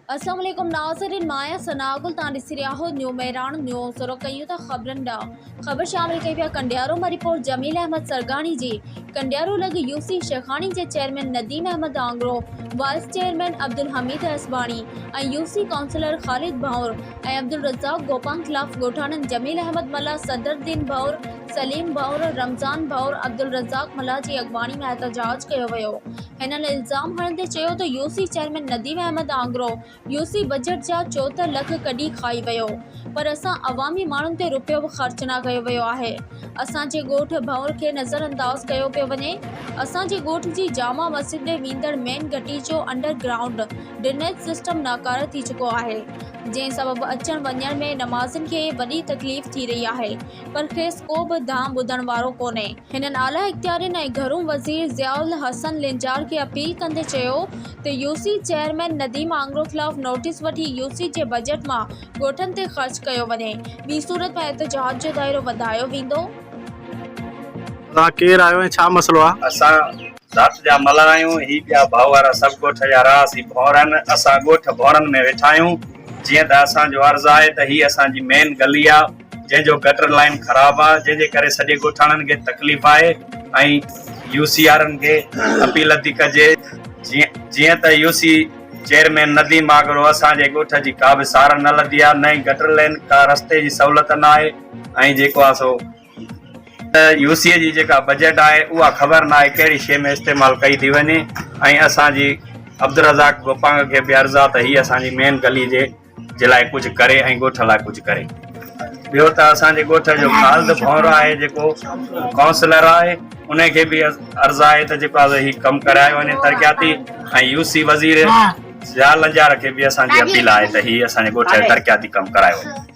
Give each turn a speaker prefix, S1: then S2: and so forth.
S1: अस्सलाम वालेकुम नाज़रीन, माया सनागुल तां ॾिसी रहिया हो न्यू मेरान न्यूज़ शुरू कयूं था ख़बरनि ॾांहुं। ख़बर शामिल कई पिया कंडियारो मां रिपोर्ट जमील अहमद सरगानी जी। कंडियारो लॻ यूसी शेखानी जे chairman Nadeem Ahmed Angro, vice chairman Abdul Hameed Asbani ऐं यूसी काउंसलर ख़ालिद भौर ऐं अब्दुल रज़ाक गोपान खिलाफ़ ॻोठाणनि जमील अहमद मल्ला, सदरुद्दीन भौर, सलीम भौर, रमज़ान भौर, अब्दुल रज़ाक मल्ला जी अॻवानी में एहतजाज कयो वियो। हिननि इल्ज़ाम हणंदे चयो त UC chairman Nadeem Ahmed Angro UC budget जा 74 लख कढी खाई वियो, पर असां अवामी माण्हुनि ते रुपयो बि ख़र्च न कयो वियो आहे। असांजे ॻोठ भौर खे नज़रअंदाज़ कयो पियो वञे। असांजे ॻोठ जी जामा मस्जिद ॾे वेंदड़ मेन गटी जो अंडरग्राउंड ड्रेनेज सिस्टम नाकार थी चुको आहे, जंहिं सबबु अचण वञण में नमाज़िन खे वॾी तकलीफ़ थी रही आहे, पर खेसि को बि धाम ॿुधण वारो कोन्हे। हिननि आला इख्तियारिन ऐं घरू वज़ीर ज़ियाउल हसन लिंजार खे अपील कंदे चयो त यूसी चेयरमैन नदीम आंगरो खिलाफ़ नोटिस वठी यूसी जे बजट मां ॻोठनि ते ख़र्च कयो वञे, ॿी सूरत में एहतजाज जो दायरो वधायो वेंदो।
S2: केर आयो है, छा मसलो आ?
S3: असां ज़ात जा मलर आहियूं, ही ॿिया भाउ वारा सभु ॻोठ जा रास भौरनि, असां ॻोठ भौरनि में वेठा आहियूं। जीअं त असांजो अर्ज़ु आहे त ही असांजी मेन गली आहे, जंहिंजो गटर लाइन ख़राबु आहे, जंहिंजे करे सॼे ॻोठाणनि खे तकलीफ़ आहे। ऐं यूसी वारनि खे अपील थी कजे, जीअं त यूसी चेयरमैन नदीम आंगरो असांजे ॻोठ जी का बि सार न लधी आहे, न ई गटर लाइन का रस्ते जी सहूलियत न आहे। ऐं जेको आहे सो यूसी जी जेका बजट आहे उहा ख़बर न आहे कहिड़ी शइ में इस्तेमालु कई थी वञे। ऐं असांजी अब्दुल रज़ाक गोपांग खे बि अर्ज़ु आहे त हीअ असांजी मेन गली जे लाइ कुझु करे ऐं ॻोठ लाइ कुझु करे। ॿियो त असांजे ॻोठ जो ख़ालिद भौर आहे, जेको काउंसलर आहे, उनखे बि अर्ज़ु आहे त जेको आहे हीउ कमु करायो वञे तरक़ियाती। ऐं यूसी वज़ीर ज़ियाउल लंजार खे बि असांजी अपील आहे त हीअ असांजे ॻोठ जो तरक़ियाती कमु करायो वञे।